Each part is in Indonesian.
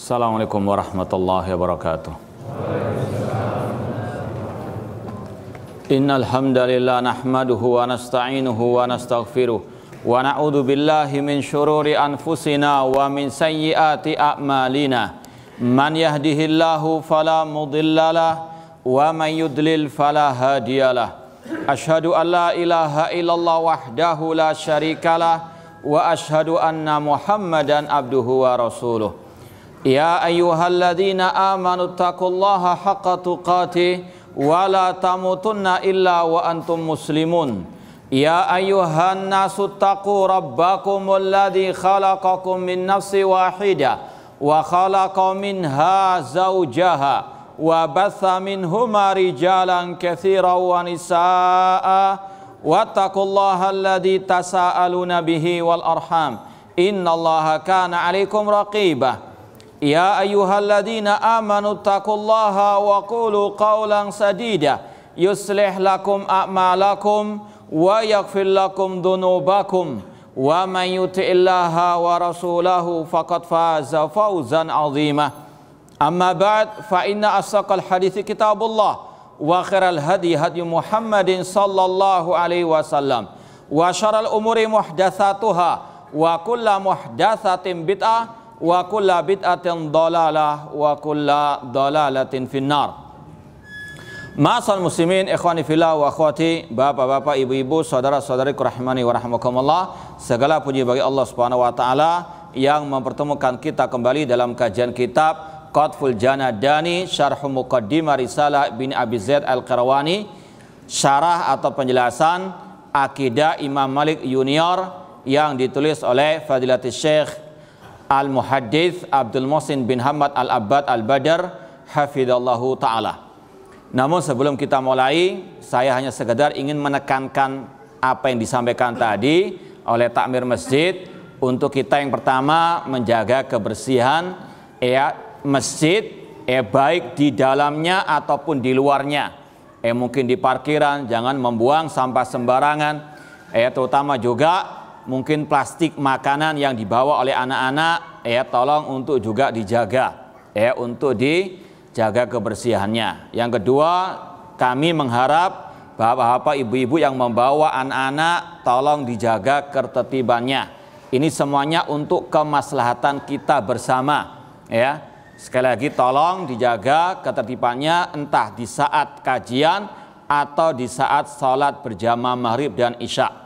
Assalamualaikum warahmatullahi wabarakatuh. Innal hamdalillah nahmaduhu wa nasta'inuhu wa nastaghfiruh wa na'udzu billahi min syururi anfusina wa min sayyiati a'malina. Man yahdihillahu fala mudhillalah wa man yudlil fala hadiyalah. Asyhadu an la ilaha illallah wahdahu la syarikalah wa asyhadu anna Muhammadan abduhu wa rasuluh. Ya ayyuhalladzina amanu taqullaha haqqa tuqatih wa la tamutunna illa wa antum muslimun. Ya ayyuhan nasu taqu rabbakumul ladzi khalaqakum min nafsin wahidah wa khalaqa minha zawjaha wa batha minhuma rijalan katsiran wa nisaa'a wattaqullaha alladzi tasaaluna bihi wal arham innallaha kana 'alaikum raqibah. Ya ayyuhalladzina amanu taqullaha wa qulu qawlan sadida yuslih lakum a'malakum wa yaghfir lakum dhunubakum wa man yuti'illaha wa rasulahu faqad faza fawzan 'azima. Amma ba'd, fa inna asdaqal hadithi kitabullah wa khairal hadi hadi Muhammadin sallallahu alaihi wasallam wa syarrul umuri muhdatsatuha wa kullu muhdatsatin bid'ah wa kulla bid'atin dhalalah wa kulla dhalalatin finnar. Ma'asal muslimin, ikhwani fillah wa akhwati, bapak-bapak, ibu-ibu, saudara-saudariku rahimani wa rahmakumullah. Segala puji bagi Allah Subhanahu wa taala yang mempertemukan kita kembali dalam kajian kitab Qatful Janadani Syarh Muqaddimah Risalah bin Abi Zaid Al-Qirawani, syarah atau penjelasan akidah Imam Malik Junior yang ditulis oleh Fadilatul Syekh Al-Muhaddits Abdul Muhsin bin Hamad Al-Abbad Al-Badr hafidhallahu ta'ala. Namun sebelum kita mulai, saya hanya sekedar ingin menekankan apa yang disampaikan tadi oleh takmir masjid, untuk kita yang pertama menjaga kebersihan masjid, baik di dalamnya ataupun di luarnya. Mungkin di parkiran jangan membuang sampah sembarangan, terutama juga mungkin plastik makanan yang dibawa oleh anak-anak, tolong untuk juga dijaga, untuk dijaga kebersihannya. Yang kedua, kami mengharap bapak-bapak, ibu-ibu yang membawa anak-anak, tolong dijaga ketertibannya. Ini semuanya untuk kemaslahatan kita bersama, Sekali lagi, tolong dijaga ketertibannya, entah di saat kajian atau di saat sholat berjamaah maghrib dan isya.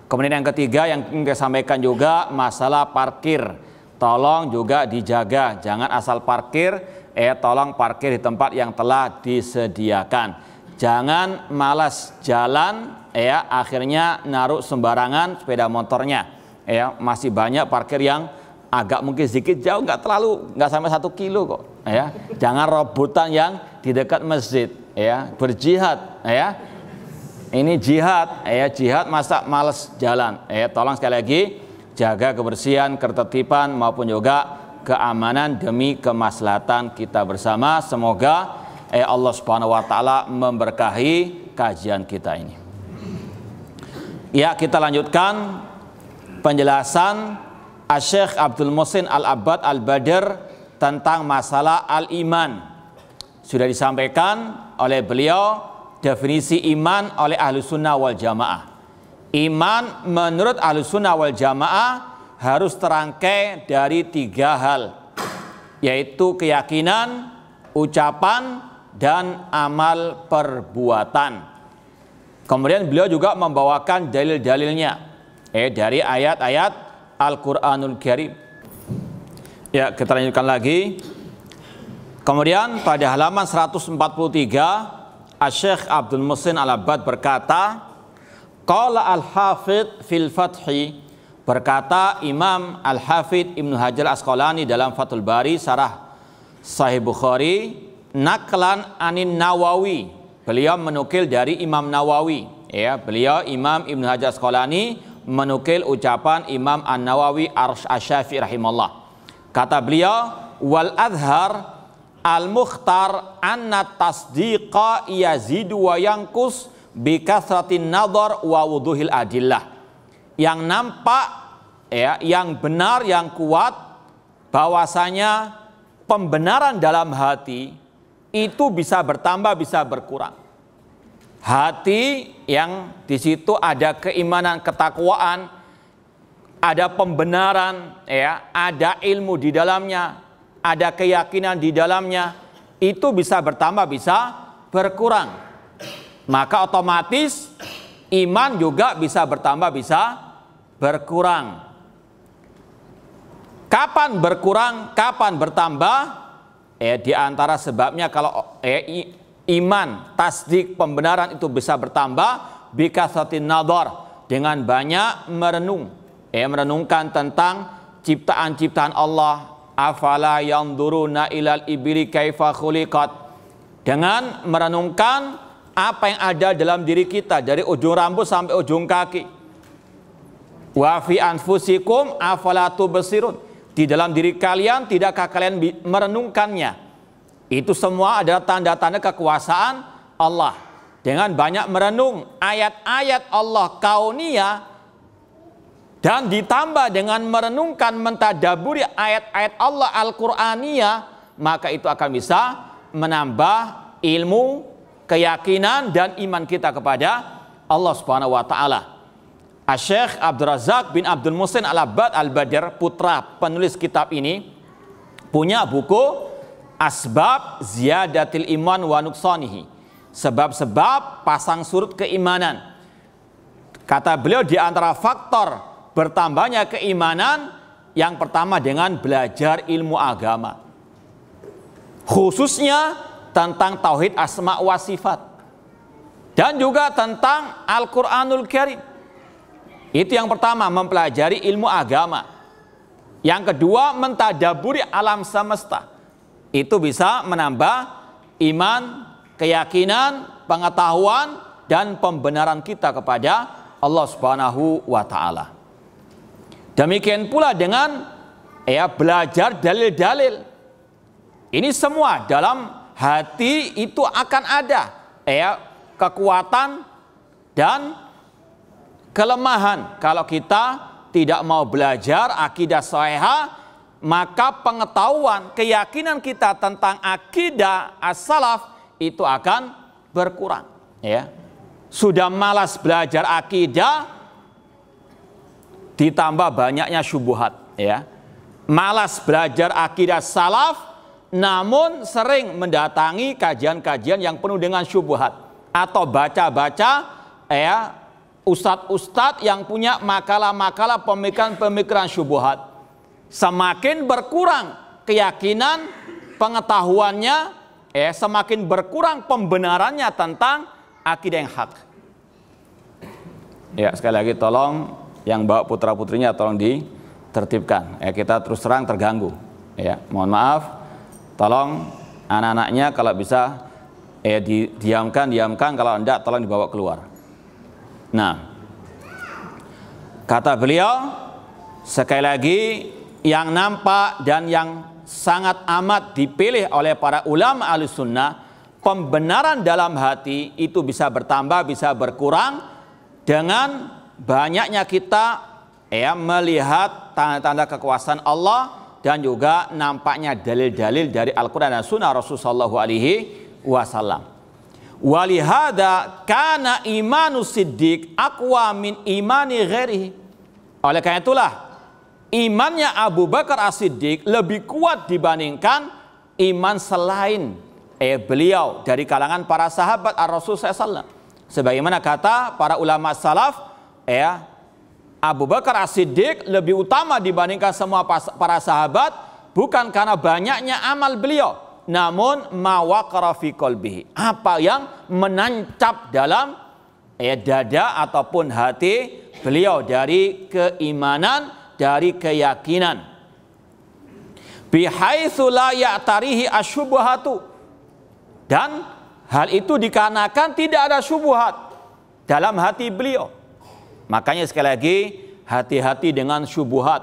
Kemudian yang ketiga yang ingin saya sampaikan juga masalah parkir. Tolong juga dijaga, jangan asal parkir, tolong parkir di tempat yang telah disediakan. Jangan malas jalan, akhirnya naruh sembarangan sepeda motornya. Masih banyak parkir yang agak mungkin sedikit jauh, nggak sampai 1 kilo kok. Jangan rebutan yang di dekat masjid, berjihad, Ini jihad, jihad masa malas jalan. Tolong sekali lagi jaga kebersihan, ketertiban maupun juga keamanan demi kemaslahatan kita bersama. Semoga Allah Subhanahu wa taala memberkahi kajian kita ini. Kita lanjutkan penjelasan Syekh Abdul Muhsin Al-Abbad Al-Badr tentang masalah al-iman. Sudah disampaikan oleh beliau definisi iman oleh Ahlussunnah wal Jamaah. Iman menurut Ahlussunnah wal Jamaah harus terangkai dari 3 hal, yaitu keyakinan, ucapan, dan amal perbuatan. Kemudian beliau juga membawakan dalil-dalilnya dari ayat-ayat Al-Quranul Karim. Kita lanjutkan lagi. Kemudian pada halaman 143, Syekh Abdul Muhsin Al-Abbad berkata, qala al-hafidh fil fathi, berkata Imam Al-Hafidh Ibnu Hajar Asqalani dalam Fathul Bari Syarah Sahih Bukhari, naklan anin Nawawi, beliau menukil dari Imam Nawawi, beliau Imam Ibnu Hajar Asqalani menukil ucapan Imam An-Nawawi Asy-Syafi'i rahimahullah. Kata beliau, wal azhar al-mukhtar anna tasdiqa yazidu wa yanqus bi kathratin nadhar wa wuduhil adillah. Yang nampak yang benar, yang kuat bahwasanya pembenaran dalam hati itu bisa bertambah, bisa berkurang. Hati yang di situ ada keimanan, ketakwaan, ada pembenaran, ya, ada ilmu di dalamnya, ada keyakinan di dalamnya, itu bisa bertambah, bisa berkurang. Maka otomatis iman juga bisa bertambah, bisa berkurang. Kapan berkurang, kapan bertambah? Di antara sebabnya kalau iman, tasdik, pembenaran itu bisa bertambah bikasatin nadhar, dengan banyak merenung, merenungkan tentang ciptaan-ciptaan Allah. Afala yanzuruna ilal ibili kaifa khuliqat, dengan merenungkan apa yang ada dalam diri kita dari ujung rambut sampai ujung kaki. Wa fi anfusikum afala tubsirun, di dalam diri kalian tidakkah kalian merenungkannya? Itu semua adalah tanda-tanda kekuasaan Allah. Dengan banyak merenung ayat-ayat Allah kauniyah dan ditambah dengan merenungkan, mentadaburi ayat-ayat Allah Al-Qur'aniyah, maka itu akan bisa menambah ilmu, keyakinan dan iman kita kepada Allah Subhanahu wa taala. Asy-Syaikh Abdul Razak bin Abdul Muhsin Al-Abbad Al-Badr, putra penulis kitab ini, punya buku Asbab Ziyadatil Iman wa Nuqsanihi, sebab-sebab pasang surut keimanan. Kata beliau, di antara faktor bertambahnya keimanan, yang pertama dengan belajar ilmu agama, khususnya tentang tauhid asma wa sifat dan juga tentang Al-Qur'anul Karim. Itu yang pertama, mempelajari ilmu agama. Yang kedua, mentadaburi alam semesta. Itu bisa menambah iman, keyakinan, pengetahuan dan pembenaran kita kepada Allah Subhanahu wa taala. Demikian pula dengan belajar dalil-dalil. Ini semua dalam hati itu akan ada kekuatan dan kelemahan. Kalau kita tidak mau belajar akidah shahihah, maka pengetahuan, keyakinan kita tentang akidah as-salaf itu akan berkurang. Sudah malas belajar akidah, ditambah banyaknya syubhat. Malas belajar akidah salaf, namun sering mendatangi kajian-kajian yang penuh dengan syubhat, atau baca-baca ustadz-ustadz yang punya makalah-makalah pemikiran-pemikiran syubhat. Semakin berkurang keyakinan, pengetahuannya, semakin berkurang pembenarannya tentang akidah yang hak. Sekali lagi tolong yang bawa putra-putrinya tolong ditertibkan. Kita terus terang terganggu. Mohon maaf. Tolong anak-anaknya kalau bisa diamkan, kalau enggak tolong dibawa keluar. Nah, kata beliau sekali lagi, yang nampak dan yang sangat amat dipilih oleh para ulama Ahlussunnah, pembenaran dalam hati itu bisa bertambah, bisa berkurang dengan banyaknya kita melihat tanda-tanda kekuasaan Allah dan juga nampaknya dalil-dalil dari Al-Quran dan Sunnah Rasulullah SAW. Walihada kana imanu siddiq aqwa min imani ghairihi. Oleh karena itulah imannya Abu Bakar As-Siddiq lebih kuat dibandingkan iman selain beliau dari kalangan para sahabat Rasul SAW. Sebagaimana kata para ulama salaf, Abu Bakar As-Siddiq lebih utama dibandingkan semua para sahabat, bukan karena banyaknya amal beliau, namun ma waqara fi qalbihi, apa yang menancap dalam dada ataupun hati beliau dari keimanan, dari keyakinan. Bihaitsu la ya'tarihi asyubhatu, dan hal itu dikarenakan tidak ada syubhat dalam hati beliau. Makanya sekali lagi, hati-hati dengan syubhat.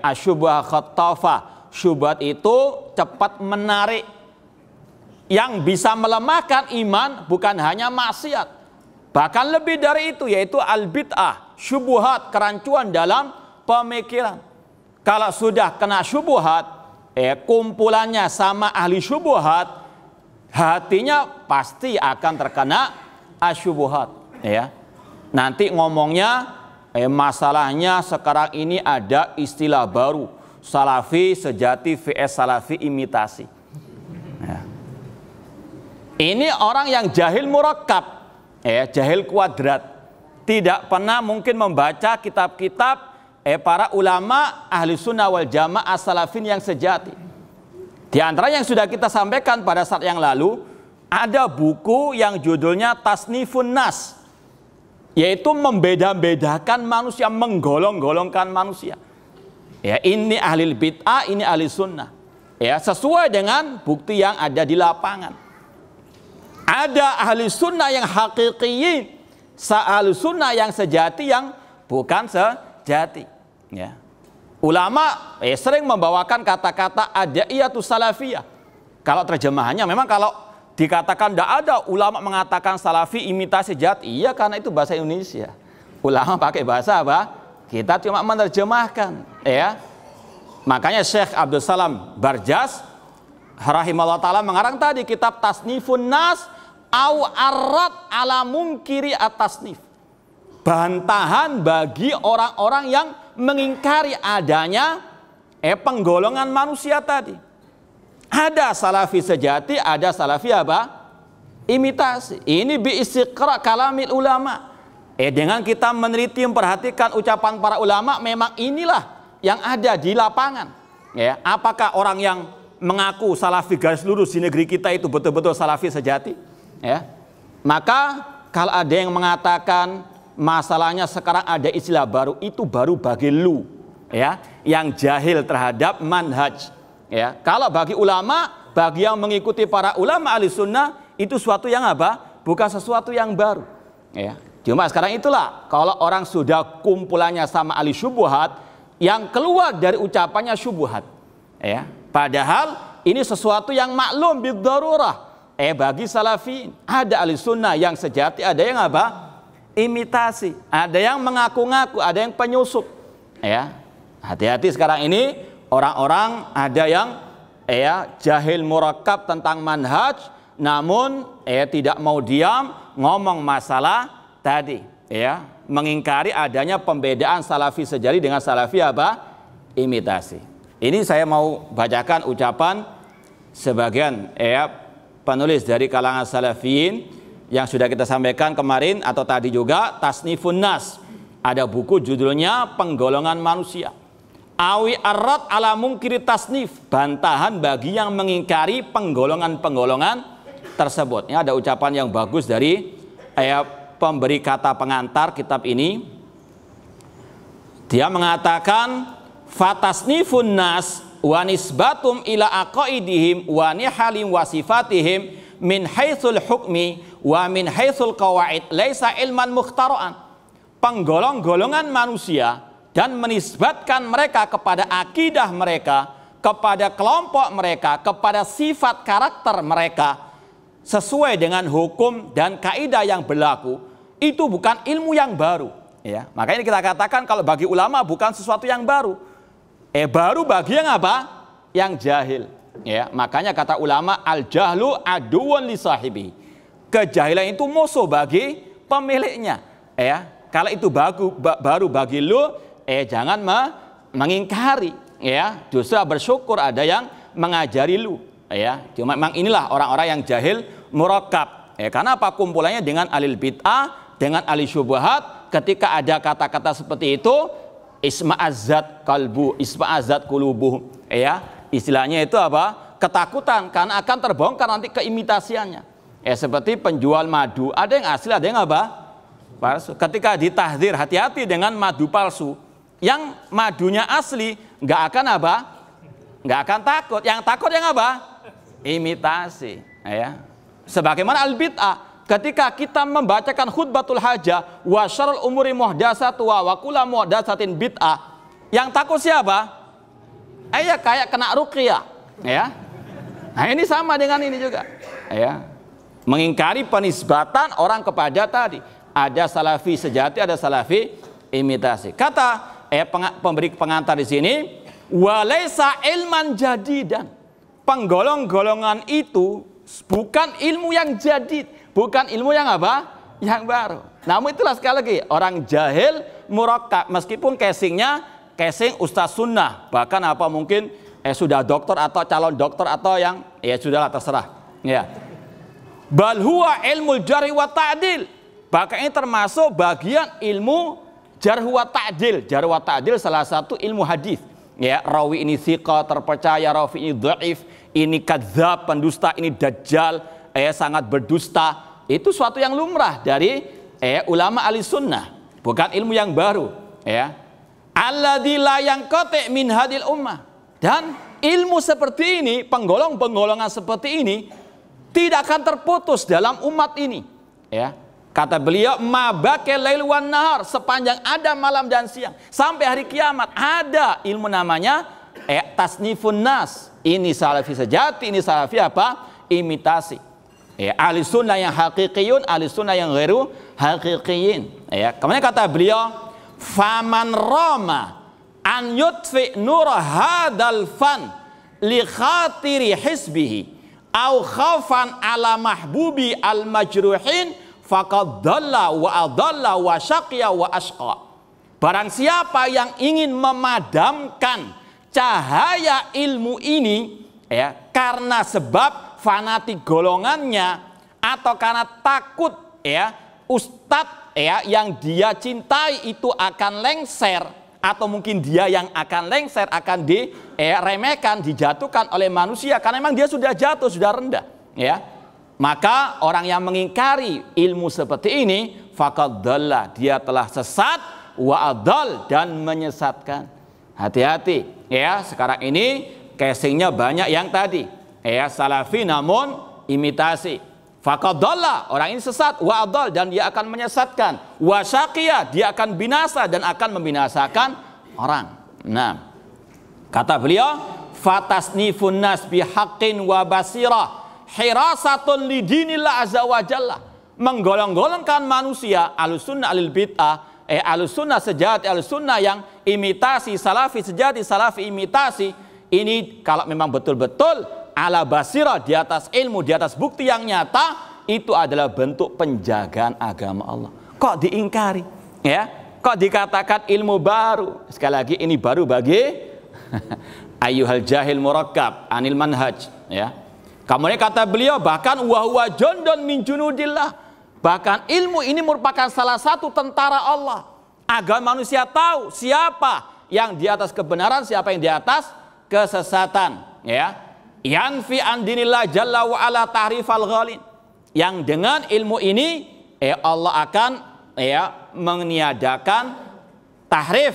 Asyubha khattafa, syubhat itu cepat menarik. Yang bisa melemahkan iman bukan hanya maksiat, bahkan lebih dari itu, yaitu al-bid'ah, syubhat, kerancuan dalam pemikiran. Kalau sudah kena syubhat, kumpulannya sama ahli syubhat, hatinya pasti akan terkena asyubuhat. Ya, nanti ngomongnya masalahnya sekarang ini ada istilah baru, salafi sejati vs salafi imitasi. Ya. Ini orang yang jahil murakkab, jahil kuadrat, tidak pernah mungkin membaca kitab-kitab para ulama ahli sunnah wal jamaah salafin yang sejati. Di antara yang sudah kita sampaikan pada saat yang lalu, ada buku yang judulnya Tasnifun Nas, yaitu membeda-bedakan manusia, menggolong-golongkan manusia. Ya, ini ahli bid'ah, ini ahli sunnah. Ya, sesuai dengan bukti yang ada di lapangan. Ada ahli sunnah yang hakikiyin, ahli sunnah yang sejati, yang bukan sejati. Ya. Ulama sering membawakan kata-kata adaiyatus salafiyah. Kalau terjemahannya memang kalau dikatakan tidak ada ulama mengatakan salafi imitasi jati, iya karena itu bahasa Indonesia. Ulama pakai bahasa apa? Kita cuma menerjemahkan, ya. Makanya Syekh Abdul Salam Barjas rahimahullah ta'ala mengarang tadi kitab Tasnifun Nas au arrad ala mungkiri at-tasnif. Bantahan bagi orang-orang yang mengingkari adanya penggolongan manusia tadi. Ada salafi sejati, ada salafi apa? Imitasi. Ini bi istiqra kalamil ulama. Dengan kita meneliti memperhatikan ucapan para ulama, memang inilah yang ada di lapangan. Ya, apakah orang yang mengaku salafi garis lurus di negeri kita itu betul-betul salafi sejati? Ya. Maka kalau ada yang mengatakan masalahnya sekarang ada istilah baru, itu baru bagi lu, ya, yang jahil terhadap manhaj. Ya, kalau bagi ulama, bagi yang mengikuti para ulama ahli sunnah, itu suatu yang apa? Bukan sesuatu yang baru. Ya. Cuma sekarang itulah, kalau orang sudah kumpulannya sama ahli syubhat, yang keluar dari ucapannya syubhat. Ya. Padahal ini sesuatu yang maklum bidarurah. Bagi salafin, ada ahli sunnah yang sejati, ada yang apa? Imitasi. Ada yang mengaku-ngaku, ada yang penyusup. Ya. Hati-hati sekarang ini orang-orang ada yang jahil murakkab tentang manhaj, namun tidak mau diam ngomong masalah tadi, ya, mengingkari adanya pembedaan salafi sejati dengan salafi apa? Imitasi. Ini saya mau bacakan ucapan sebagian penulis dari kalangan salafiyin yang sudah kita sampaikan kemarin atau tadi juga, Tasnifun Nas. Ada buku judulnya Penggolongan Manusia. Awi arrad ala mungkiri tasnif, bantahan bagi yang mengingkari penggolongan-penggolongan tersebut. Ini ada ucapan yang bagus dari pemberi kata pengantar kitab ini. Dia mengatakan fatasnifun nas wa nisbatum ila aqaidihim wa nihalim wa sifatihim min haitsul hukmi wa min haitsul qawaid laisa ilman mukhtara'an. Penggolong-golongan manusia dan menisbatkan mereka kepada akidah mereka, kepada kelompok mereka, kepada sifat karakter mereka sesuai dengan hukum dan kaidah yang berlaku, itu bukan ilmu yang baru. Ya, makanya kita katakan kalau bagi ulama bukan sesuatu yang baru. Baru bagi yang apa? Yang jahil. Ya, makanya kata ulama al-jahlu aduwwun li sahibi. Kejahilan itu musuh bagi pemiliknya. Ya, kalau itu baru bagi lu, jangan mengingkari. Ya, justru bersyukur ada yang mengajari lu. Ya, cuma memang inilah orang-orang yang jahil murakkab. Karena apa? Kumpulannya dengan alil bid'ah, dengan ahli syubhat. Ketika ada kata-kata seperti itu, isma'azzat kalbu, isma'azzat kulubuh. Ya, istilahnya itu apa? Ketakutan karena akan terbongkar nanti keimitasiannya. Seperti penjual madu, ada yang asli, ada yang apa? Palsu. Ketika ditahdzir, hati-hati dengan madu palsu. Yang madunya asli nggak akan apa? Nggak akan takut. Yang takut yang apa? Imitasi. Ya. Sebagaimana al-bid'ah, ketika kita membacakan khutbatul hajah wa syarrul umuri muhdatsatu wa kullu muhdatsatin bid'ah, yang takut siapa? Kayak kena ruqyah, ya. Nah, ini sama dengan ini juga, ya. Mengingkari penisbatan orang kepada tadi. Ada salafi sejati, ada salafi imitasi. Kata pemberi pengantar di sini, Walaisa ilman jadidan. Penggolong-golongan itu bukan ilmu yang jadid, bukan ilmu yang apa? Yang baru. Namun itulah sekali lagi orang jahil murakkab, meskipun casingnya casing ustaz sunnah, bahkan apa mungkin sudah dokter atau calon dokter atau yang ya sudahlah terserah. Ya. Bal huwa ilmu jarh wa ta'dil. Bahkan ini termasuk bagian ilmu jarh wa ta'dil. Jarh wa ta'dil salah satu ilmu hadis. Ya, rawi ini thiqah terpercaya, rawi ini dhaif, ini kadzab pendusta, ini dajjal, sangat berdusta. Itu suatu yang lumrah dari ulama ahli sunnah, bukan ilmu yang baru. Ya, alladzi la yanqati min hadil ummah. Dan ilmu seperti ini, penggolongan seperti ini tidak akan terputus dalam umat ini. Ya, kata beliau, ma baqal lail wan nahar, sepanjang ada malam dan siang sampai hari kiamat ada ilmu namanya tasnifun nas. Ini salafi sejati, ini salafi apa? Imitasi. Ya, ahli sunnah yang hakikiyun, ahli sunnah yang ghairu hakikiyin. Ya, kemudian kata beliau, faman rama an yutfi nur hadal fan li khatiri hisbihi au khaufan ala mahbubi al majruhin faqad dhalla wa adalla wa syaqiya wa asqa. Barang siapa yang ingin memadamkan cahaya ilmu ini, ya, karena sebab fanatik golongannya atau karena takut, ya, ustadz, ya, yang dia cintai itu akan lengser, atau mungkin dia yang akan lengser, akan diremehkan, dijatuhkan oleh manusia karena memang dia sudah jatuh, sudah rendah, ya. Maka orang yang mengingkari ilmu seperti ini, faqad dhalla, dia telah sesat, wa adall, dan menyesatkan. Hati-hati, ya. Sekarang ini casingnya banyak yang tadi, ya, salafi namun imitasi. Faqad dhalla, orang ini sesat, wa adall, dan dia akan menyesatkan, wa syaqiya, dia akan binasa dan akan membinasakan orang. Nah, kata beliau, fatasnifun nas bihaqqin wa basirah hirasatun lidinillah azza wa jalla. Menggolong-golongkan manusia ahlus sunnah alil bid'ah, ahlus sunnah sejati, ahlus sunnah yang imitasi, salafi sejati, salafi imitasi, ini kalau memang betul-betul ala basirah, di atas ilmu, di atas bukti yang nyata, itu adalah bentuk penjagaan agama Allah. Kok diingkari? Ya, kok dikatakan ilmu baru? Sekali lagi ini baru bagi ayyuhal jahil murakkab anil manhaj. Ya, kemudian kata beliau, bahkan wahwa jundun min junudillah. Bahkan ilmu ini merupakan salah satu tentara Allah agar manusia tahu siapa yang di atas kebenaran, siapa yang di atas kesesatan. Ya, yanfi an dinillah jalla wa ala tahrifal ghalin. Yang dengan ilmu ini Allah akan meniadakan tahrif,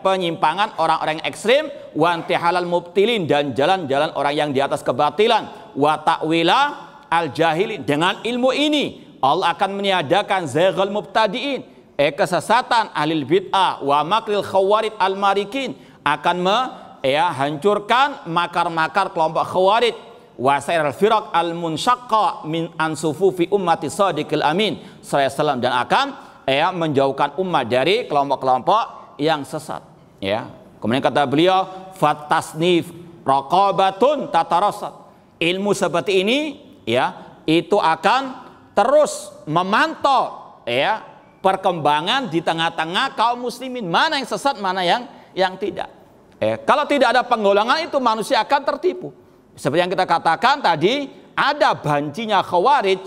penyimpangan orang-orang yang ekstrim, wa intihalal mubtilin, dan jalan-jalan orang yang di atas kebatilan, wa ta'wila al jahilin. Dengan ilmu ini Allah akan meniadakan zaighal mubtadiin, kesesatan ahlil bid'ah, wa makril khawarid al marikin, akan hancurkan makar-makar kelompok khawarij, wasairul firaq al munsyaqqa min ansufufi ummati shadiqil amin sallallahu, dan akan menjauhkan umat dari kelompok-kelompok yang sesat. Ya, kemudian kata beliau, fatasnif raqabatun tatarasad. Ilmu seperti ini, ya, itu akan terus memantau, ya, perkembangan di tengah-tengah kaum muslimin, mana yang sesat, mana yang tidak. Kalau tidak ada penggolongan itu, manusia akan tertipu. Seperti yang kita katakan tadi, ada bancinya khawarij,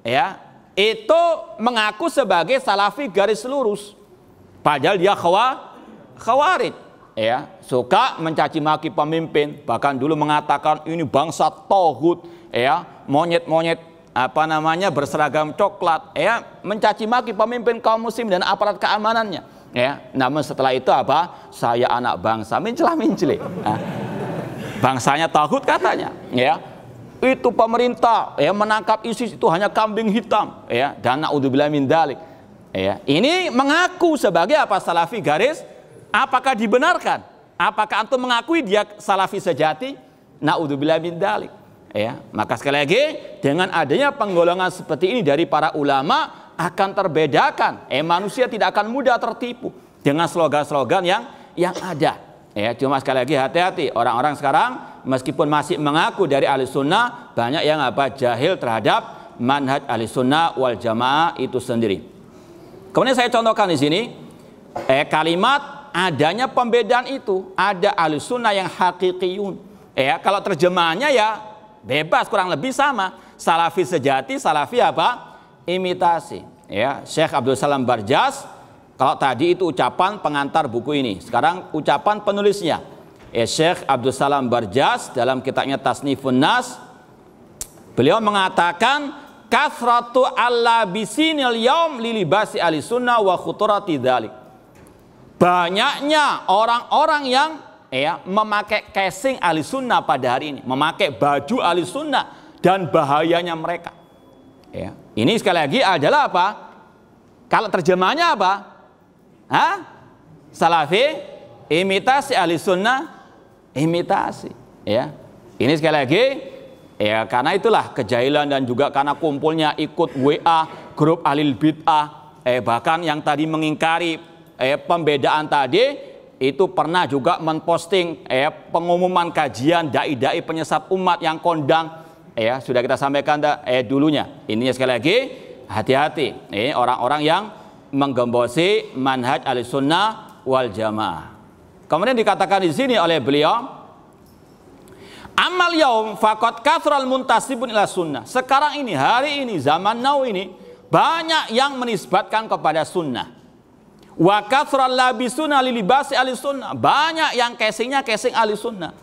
ya, itu mengaku sebagai salafi garis lurus, padahal dia khawarij, ya, suka mencaci maki pemimpin, bahkan dulu mengatakan ini bangsa tauhid, ya, monyet-monyet berseragam coklat, ya, mencaci maki pemimpin kaum muslim dan aparat keamanannya. Ya, namun setelah itu apa? Saya anak bangsa, mencela-mencela. Nah, bangsanya tauhid katanya, ya. Itu pemerintah menangkap ISIS itu hanya kambing hitam, ya, dan naudzubillah min dzalik. Ya, ini mengaku sebagai apa? Salafi garis. Apakah dibenarkan? Apakah antum mengakui dia salafi sejati? Naudzubillah min dzalik. Ya, maka sekali lagi dengan adanya penggolongan seperti ini dari para ulama akan terbedakan. Manusia tidak akan mudah tertipu dengan slogan-slogan yang ada. Ya, cuma sekali lagi hati-hati, orang-orang sekarang meskipun masih mengaku dari ahli sunnah, banyak yang jahil terhadap manhaj ahli sunnah wal jamaah itu sendiri. Kemudian saya contohkan di sini kalimat adanya pembedaan itu, ada ahli sunnah yang hakikiyun. Kalau terjemahannya ya bebas, kurang lebih sama. Salafi sejati, salafi imitasi. Syekh Abdul Salam Barjas, kalau tadi itu ucapan pengantar buku ini, sekarang ucapan penulisnya. Syekh Abdul Salam Barjas dalam kitabnya Tasnifun Nas, beliau mengatakan kasratu allabisinil yaum lilibasi ahli sunnah wa khuturati dzalik. Banyaknya orang-orang yang memakai casing ahli sunnah pada hari ini, memakai baju ahli sunnah dan bahayanya mereka. Ini sekali lagi adalah apa? Kalau terjemahannya apa? Salafi imitasi ahli sunnah, imitasi. Ini sekali lagi karena itulah kejahilan dan juga karena kumpulnya ikut WA grup ahlil bid'ah, bahkan yang tadi mengingkari pembedaan tadi itu pernah juga memposting pengumuman kajian dai-dai penyesat umat yang kondang. Sudah kita sampaikan dulunya. Ini sekali lagi hati-hati. Orang-orang yang menggembosi manhaj ahlussunnah wal jamaah. Kemudian dikatakan di sini oleh beliau, amal yaum faqad kathral muntasibun ila sunnah. Sekarang ini, hari ini, zaman now ini, banyak yang menisbatkan kepada sunnah. Wa kathral labisuna lilibasi ahli sunnah. Banyak yang casingnya casing ahli sunnah.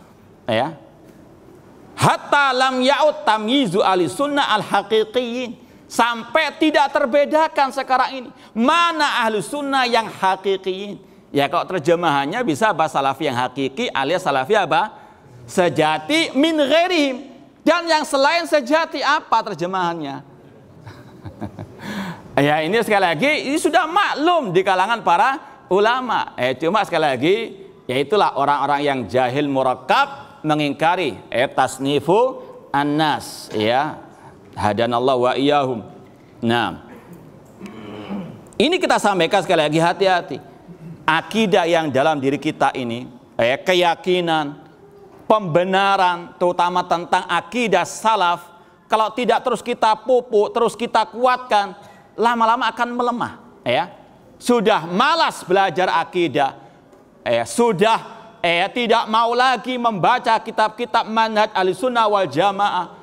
Hatta lam ya'ud tamyizu ahli sunnah al-haqiqiyin. Sampai tidak terbedakan sekarang ini mana ahli sunnah yang hakikiin. Kalau terjemahannya bisa bahasa salafi yang hakiki alias salafi sejati min ghairihim. Dan yang selain sejati apa terjemahannya? Ini sekali lagi ini sudah maklum di kalangan para ulama. Cuma sekali lagi yaitulah orang-orang yang jahil murakkab mengingkari tasnifu an-nas hadanallahu wa iyahum. Nah, ini kita sampaikan sekali lagi, hati-hati. Akidah yang dalam diri kita ini, keyakinan, pembenaran, terutama tentang akidah salaf, kalau tidak terus kita pupuk, terus kita kuatkan, lama-lama akan melemah. Sudah malas belajar akidah, sudah tidak mau lagi membaca kitab-kitab manhaj ahlussunnah wal jamaah.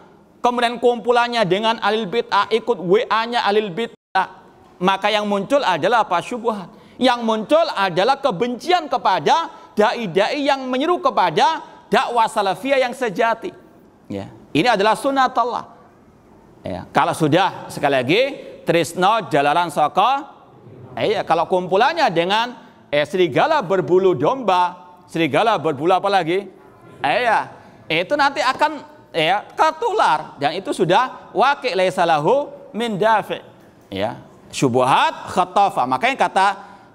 Kemudian kumpulannya dengan ahlul bid'ah, ikut WA-nya ahlul bid'ah. Maka yang muncul adalah apa? Syubhat. Yang muncul adalah kebencian kepada dai-dai yang menyeru kepada dakwah salafiyah yang sejati. Ini adalah sunnatullah. Kalau sudah sekali lagi trisno jalaran saka, kalau kumpulannya dengan serigala berbulu domba, serigala berbulu apa lagi? Itu nanti akan tertular, dan itu sudah waqi' laisa lahu min dafi'. Syubhat khatafa. Makanya kata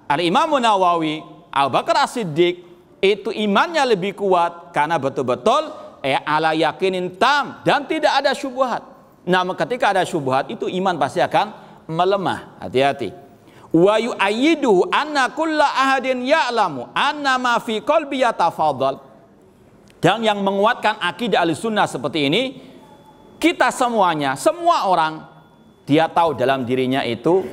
Al-Imam Nawawi, Abu Bakar As-Siddiq itu imannya lebih kuat karena betul-betul ala yakinin tam dan tidak ada syubhat. Namun ketika ada syubhat itu iman pasti akan melemah. Hati-hati. Wa yu'ayyidu anna kulla ahadin ya'lamu anna ma fi qalbi yatafadhal. Dan yang menguatkan akidah ahlussunnah seperti ini, kita semuanya, semua orang, dia tahu dalam dirinya itu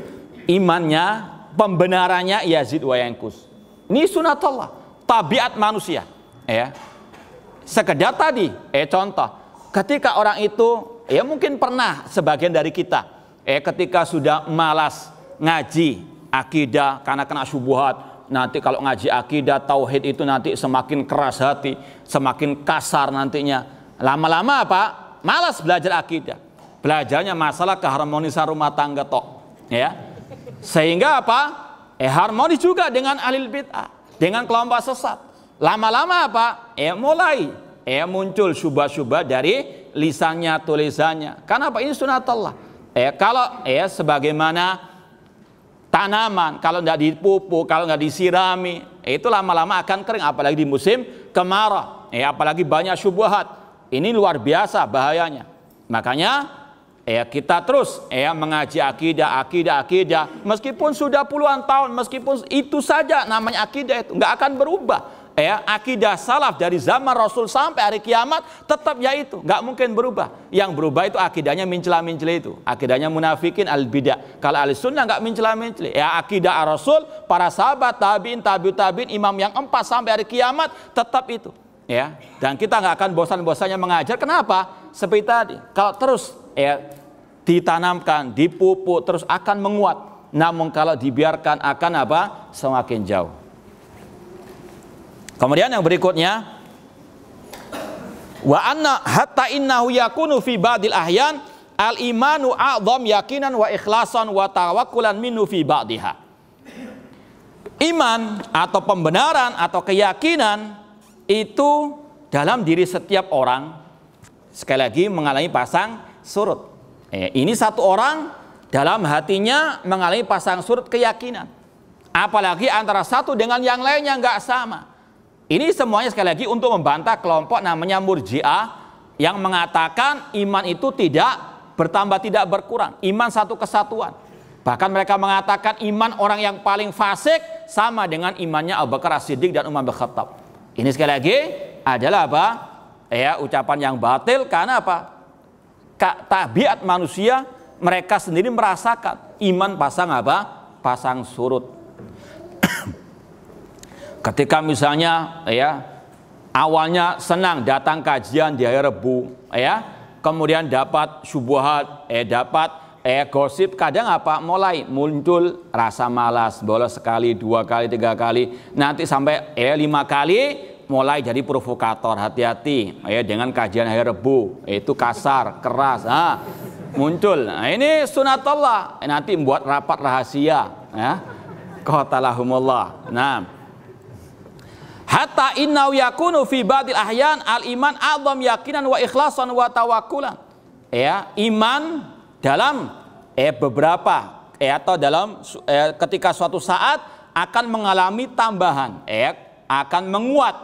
imannya, pembenarannya yazid wa yanqus. Ini sunnatullah, tabiat manusia. Sekedar tadi, contoh, ketika orang itu, mungkin pernah sebagian dari kita, ketika sudah malas ngaji akidah karena kena syubhat. Nanti kalau ngaji akidah tauhid itu nanti semakin keras hati, semakin kasar nantinya. Lama-lama apa? Malas belajar akidah. Belajarnya masalah keharmonisan rumah tangga tok. Sehingga apa? Harmonis juga dengan ahlul bid'ah, dengan kelompok sesat. Lama-lama apa? Mulai muncul syubhat-syubhat dari lisannya, tulisannya. Karena apa? Ini sunnatullah. Kalau sebagaimana tanaman, kalau tidak dipupuk, kalau nggak disirami, itu lama-lama akan kering. Apalagi di musim kemarau, apalagi banyak syubhat. Ini luar biasa bahayanya. Makanya kita terus mengaji akidah. Meskipun sudah puluhan tahun, meskipun itu saja namanya akidah, itu nggak akan berubah. ya, akidah salaf dari zaman Rasul sampai hari kiamat tetap yaitu, nggak mungkin berubah. Yang berubah itu akidahnya mencela-mencela itu, akidahnya munafikin al-bidah. Kalau ahli sunnah nggak mencela-mencela, ya akidah Rasul, para sahabat, tabiin, tabi'in, imam yang 4 sampai hari kiamat tetap itu, ya. Dan kita nggak akan bosan-bosannya mengajar. Kenapa? Seperti tadi, kalau terus ya ditanamkan, dipupuk, terus akan menguat. Namun kalau dibiarkan akan apa? Semakin jauh. Kemudian yang berikutnya, wa anna hatta innahu yakunu fi ba'dil ahyan al-imanu a'dham yakinan wa ikhlasan wa tawakkulan minhu fi ba'diha. Iman atau pembenaran atau keyakinan itu dalam diri setiap orang sekali lagi mengalami pasang surut. Ini satu orang dalam hatinya mengalami pasang surut keyakinan. Apalagi antara satu dengan yang lainnya nggak sama. Ini semuanya sekali lagi untuk membantah kelompok namanya Murji'ah yang mengatakan iman itu tidak bertambah, tidak berkurang. Iman satu kesatuan. Bahkan mereka mengatakan iman orang yang paling fasik sama dengan imannya Abu Bakar As-Siddiq dan Umar bin Khattab. Ini sekali lagi adalah apa? Ya, ucapan yang batil karena apa? Tabiat manusia, mereka sendiri merasakan iman pasang apa? Pasang surut. Ketika misalnya ya awalnya senang datang kajian di hari Rebu, ya, kemudian dapat syubhat, dapat gosip, kadang apa? Mulai muncul rasa malas, bolos sekali, 2 kali, 3 kali, nanti sampai 5 kali mulai jadi provokator. Hati-hati ya dengan kajian hari Rebu, itu kasar, keras, muncul. Nah, ini sunatullah, nanti membuat rapat rahasia, ya. Qatalahumullah. Nah, hatta innahu yakunu fi ba'dil ahyan al-iman a'dham yakinan wa ikhlasan wa tawakkulan. Ya, iman dalam beberapa atau dalam ketika suatu saat akan mengalami tambahan, akan menguat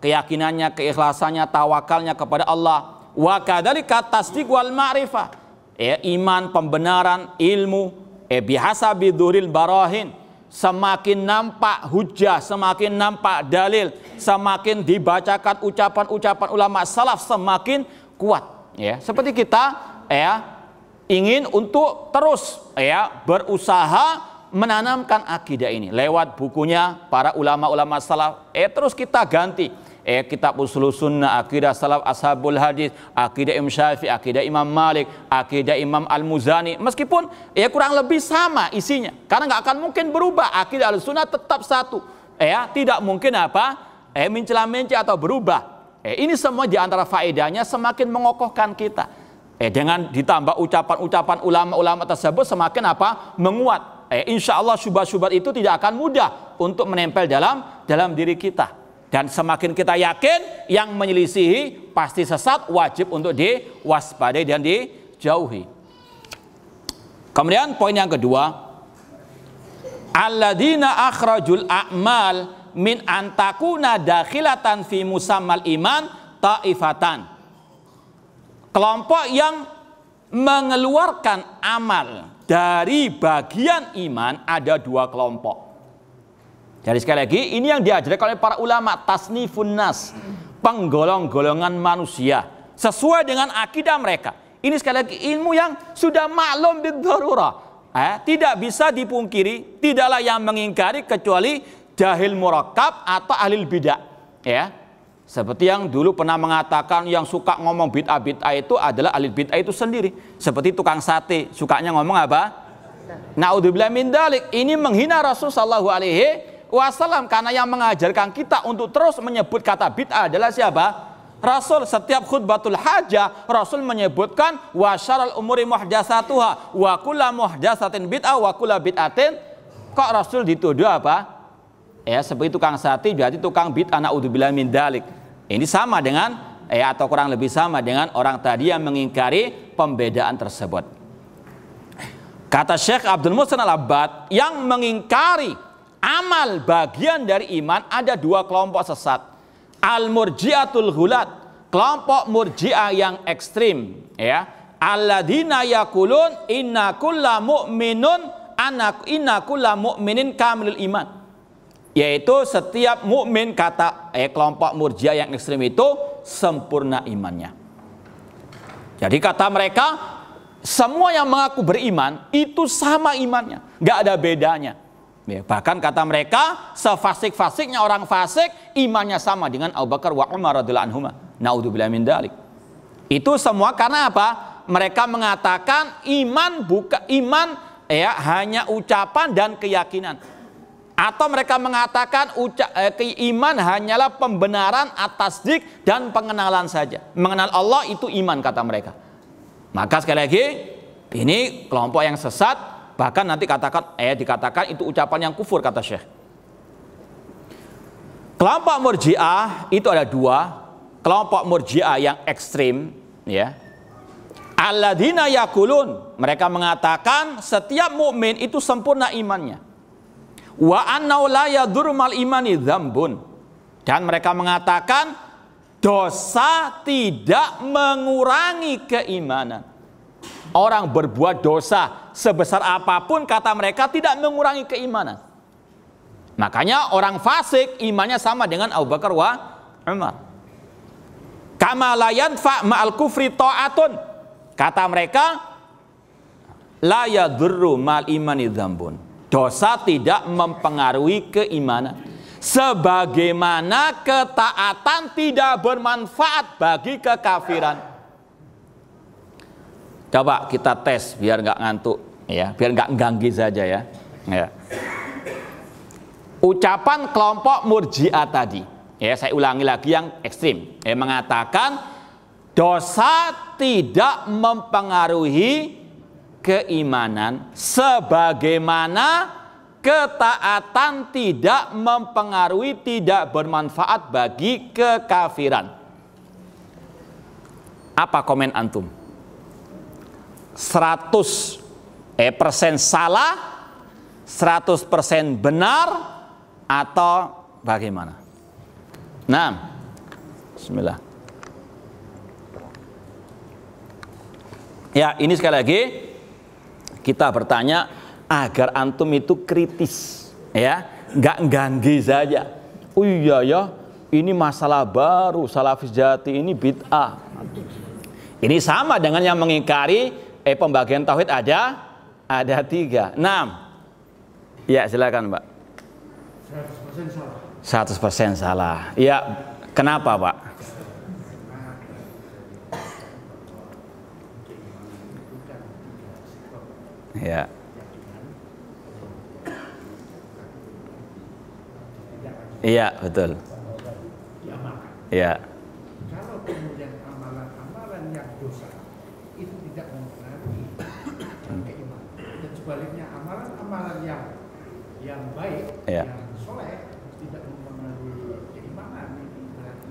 keyakinannya, keikhlasannya, tawakalnya kepada Allah. Wa kadzalika tasdiq wal ma'rifah. Iman, pembenaran, ilmu, bihasabi dzuril barahin. Semakin nampak hujah, semakin nampak dalil, semakin dibacakan ucapan-ucapan ulama salaf semakin kuat. Ya, seperti kita ingin untuk terus berusaha menanamkan akidah ini lewat bukunya para ulama-ulama salaf. Terus kita ganti kitab Ushul Sunnah, akidah salaf ashabul hadis, akidah Imam Syafi'i, akidah Imam Malik, akidah Imam Al-Muzani, meskipun kurang lebih sama isinya, karena nggak akan mungkin berubah. Akidah Al-Sunnah tetap satu, tidak mungkin mencela-mencela atau berubah. Ini semua diantara faedahnya semakin mengokohkan kita. Dengan ditambah ucapan-ucapan ulama-ulama tersebut semakin menguat. Insya Allah syubhat-syubhat itu tidak akan mudah untuk menempel dalam diri kita. Dan semakin kita yakin yang menyelisihi pasti sesat, wajib untuk diwaspadai dan dijauhi. Kemudian poin yang kedua, alladzina akhrajul a'mal min antakuna dakhilatan fi musammal iman ta'ifatan. Kelompok yang mengeluarkan amal dari bagian iman ada 2 kelompok. Jadi sekali lagi ini yang diajarkan oleh para ulama, tasnifun nas, penggolong-golongan manusia sesuai dengan akidah mereka. Ini sekali lagi ilmu yang sudah maklum bid-darurah, tidak bisa dipungkiri, tidaklah yang mengingkari kecuali jahil murakkab atau ahli bidah. Seperti yang dulu pernah mengatakan yang suka ngomong bid'ah itu adalah ahli bid'ah itu sendiri. Seperti tukang sate, sukanya ngomong apa? Naudzubillah min dzalik. Ini menghina Rasul sallallahu alaihi wasallam, karena yang mengajarkan kita untuk terus menyebut kata bid'ah adalah siapa? Rasul. Setiap khutbatul hajah Rasul menyebutkan wa syarrul umuri muhdatsatuha wa kullu muhdatsatin bid'ah wa kullu bid'atin. Kok Rasul dituduh apa? Seperti tukang sate berarti tukang bid'ah, naudzubillah min dzalik. Ini sama dengan atau kurang lebih sama dengan orang tadi yang mengingkari pembedaan tersebut. Kata Syekh Abdul Muhsin Al-Abbad, yang mengingkari amal bagian dari iman ada 2 kelompok sesat. Al-murji'atul ghulat, kelompok murji'ah yang ekstrim, alladzina yaqulun inna kulla mu'minin kamilul iman. Yaitu setiap mukmin kata kelompok Murji'ah yang ekstrim itu sempurna imannya. Jadi kata mereka, semua yang mengaku beriman itu sama imannya, nggak ada bedanya. Ya, bahkan kata mereka, sefasik-fasiknya orang fasik imannya sama dengan Abu Bakar wa Umar radhiyallahu anhuma. Naudzubillah min dzalik. Itu semua karena apa? Mereka mengatakan iman bukan iman ya hanya ucapan dan keyakinan. Atau mereka mengatakan iman hanyalah pembenaran atas tasdik dan pengenalan saja. Mengenal Allah itu iman kata mereka. Maka sekali lagi ini kelompok yang sesat, bahkan nanti dikatakan itu ucapan yang kufur kata Syekh. Kelompok Murji'ah itu ada dua, kelompok Murji'ah yang ekstrim ya. Alladzina yaqulun, mereka mengatakan setiap mukmin itu sempurna imannya. Wa annau la yadurru mal imani dzambun. Dan mereka mengatakan dosa tidak mengurangi keimanan. Orang berbuat dosa sebesar apapun kata mereka tidak mengurangi keimanan. Makanya orang fasik imannya sama dengan Abu Bakar wa Umar. Kama la yanfa ma'al kufri ta'atun. Kata mereka la yadurru mal imani dzambun. Dosa tidak mempengaruhi keimanan. Sebagaimana ketaatan tidak bermanfaat bagi kekafiran. Coba kita tes biar nggak ngantuk, ya, biar nggak ganggu saja ya. Ya. Ucapan kelompok Murji'ah tadi, ya saya ulangi lagi yang ekstrim, mengatakan dosa tidak mempengaruhi keimanan, sebagaimana ketaatan tidak mempengaruhi, tidak bermanfaat bagi kekafiran. Apa komen antum? 100% salah, 100% benar, atau bagaimana? Nah, bismillah. Ya, ini sekali lagi kita bertanya agar antum itu kritis, ya, nggak ganggu saja. Oh iya ya, ini masalah baru, salafis jati ini bid'ah. Ini sama dengan yang mengingkari pembagian tauhid ada 3. 6. Ya, silakan, Mbak. 100% salah. 100% salah. Ya, kenapa, Pak? Ya. Iya, betul. Iya. Kalau kemudian amalan-amalan yang dosa itu tidak mempengaruhi keimanan, dan sebaliknya amalan-amalan yang baik, ya, yang soleh tidak mempengaruhi keimanan, ini berarti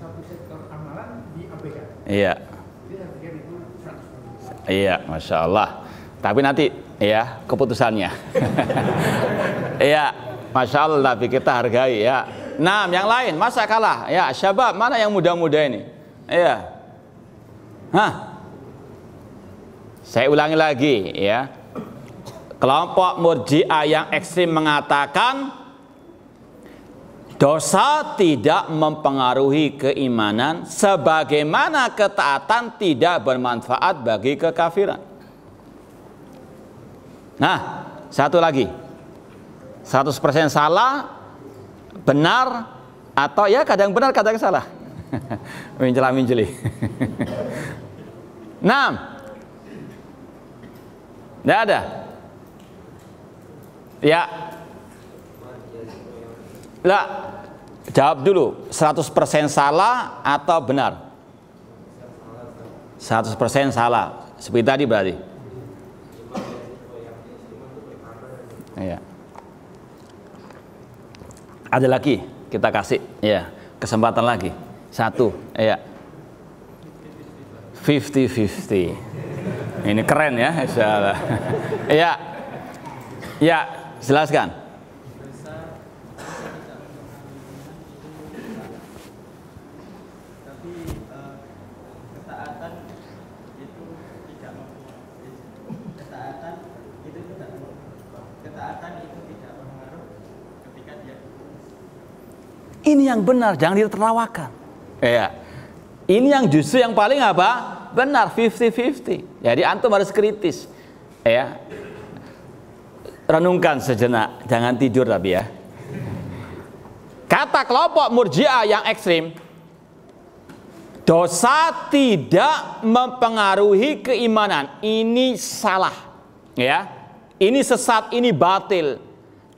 satu sektor amalan diabaikan. Iya. Jadi itu 100%. Iya, masya Allah. Tapi nanti ya keputusannya. Iya, masya Allah. Tapi kita hargai ya. Nah, yang lain masa kalah? Ya, syabab mana yang muda-muda ini? Iya. Hah? Saya ulangi lagi ya. Kelompok Murji'ah yang ekstrim mengatakan dosa tidak mempengaruhi keimanan, sebagaimana ketaatan tidak bermanfaat bagi kekafiran. Nah, satu lagi, 100% salah, benar, atau ya kadang benar kadang salah. Mencela-menceli. 6. Tidak ada. Ya. Lah, jawab dulu, 100% salah atau benar? 100% salah. Seperti tadi berarti. Iya. Ada lagi, kita kasih ya kesempatan lagi. 1, ya. 50-50. Ini keren ya, insyaallah. Iya. Ya, jelaskan. Ketaatan itu tidak berpengaruh ketika dia Ini yang benar, jangan ditertawakan. Ya. Ini yang justru yang paling apa? Benar, 50-50. Jadi antum harus kritis. Ya. Renungkan sejenak, jangan tidur tapi ya. Kata kelompok Murji'ah yang ekstrim, dosa tidak mempengaruhi keimanan. Ini salah. Ya. Ini sesat, ini batil.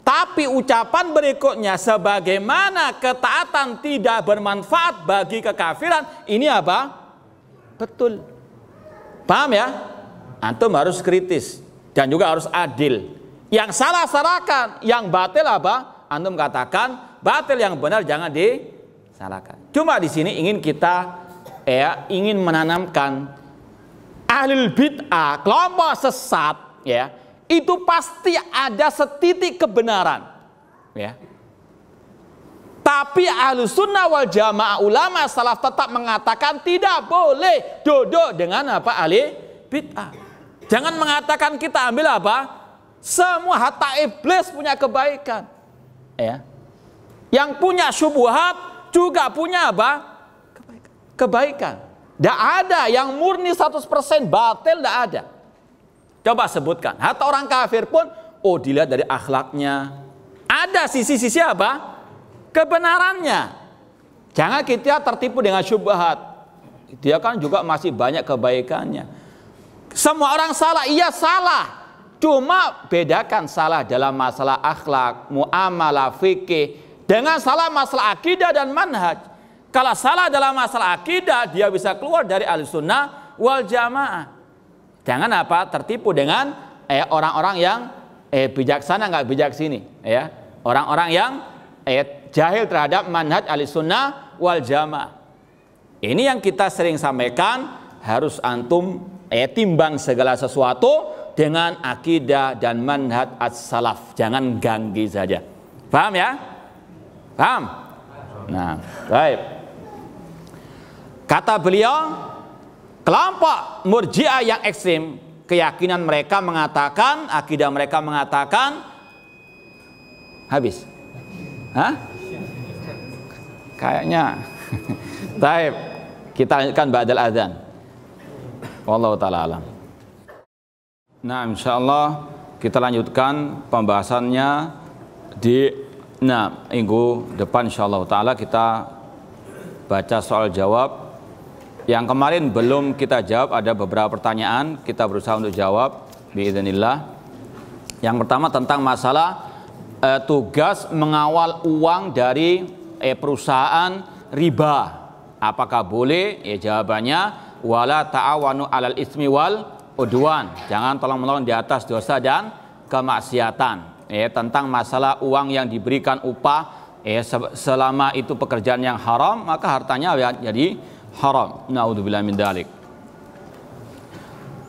Tapi ucapan berikutnya, sebagaimana ketaatan tidak bermanfaat bagi kekafiran, ini apa? Betul. Paham ya? Antum harus kritis dan juga harus adil. Yang salah salahkan, yang batil apa? Antum katakan batil, yang benar jangan disalahkan. Cuma di sini ingin kita ingin menanamkan ahlul bid'ah, kelompok sesat, ya, itu pasti ada setitik kebenaran, ya. Tapi ahlus sunnah wal jamaah, ulama salaf tetap mengatakan tidak boleh duduk dengan apa? Ahli bid'ah. Jangan mengatakan kita ambil apa? Semua, hatta iblis punya kebaikan, ya. Yang punya syubhat juga punya apa? Kebaikan. Tidak ada yang murni 100% batil, tidak ada. Coba sebutkan. Hatta orang kafir pun, oh dilihat dari akhlaknya, ada sisi-sisi apa? Kebenarannya. Jangan kita tertipu dengan syubhat. Dia kan juga masih banyak kebaikannya. Semua orang salah, iya salah. Cuma bedakan salah dalam masalah akhlak, muamalah, fikih, dengan salah masalah akidah dan manhaj. Kalau salah dalam masalah akidah, dia bisa keluar dari Ahlussunnah wal Jamaah. Jangan apa? Tertipu dengan orang-orang yang bijaksana nggak bijak sini, ya. Orang-orang yang jahil terhadap manhaj Ahlussunnah wal Jamaah. Ini yang kita sering sampaikan, harus antum timbang segala sesuatu dengan akidah dan manhaj as-salaf. Jangan ganggu saja. Paham ya? Paham? Nah, baik. Kata beliau, kelompok Murji'ah yang ekstrim, keyakinan mereka mengatakan, akidah mereka mengatakan, habis. Hah? Kayaknya. Baik. Kita lanjutkan ba'dal adzan. Wallahu ta'ala alam. Nah, insyaallah kita lanjutkan pembahasannya di minggu depan insyaallah ta'ala. Kita baca soal jawab. Yang kemarin belum kita jawab, ada beberapa pertanyaan, kita berusaha untuk jawab biidznillah. Yang pertama tentang masalah tugas mengawal uang dari perusahaan riba. Apakah boleh? Ya, jawabannya wala ta'awanu 'alal ismi wal udwan. Jangan tolong-menolong di atas dosa dan kemaksiatan. Tentang masalah uang yang diberikan upah, selama itu pekerjaan yang haram, maka hartanya jadi haram. Naudzubillah min dzalik.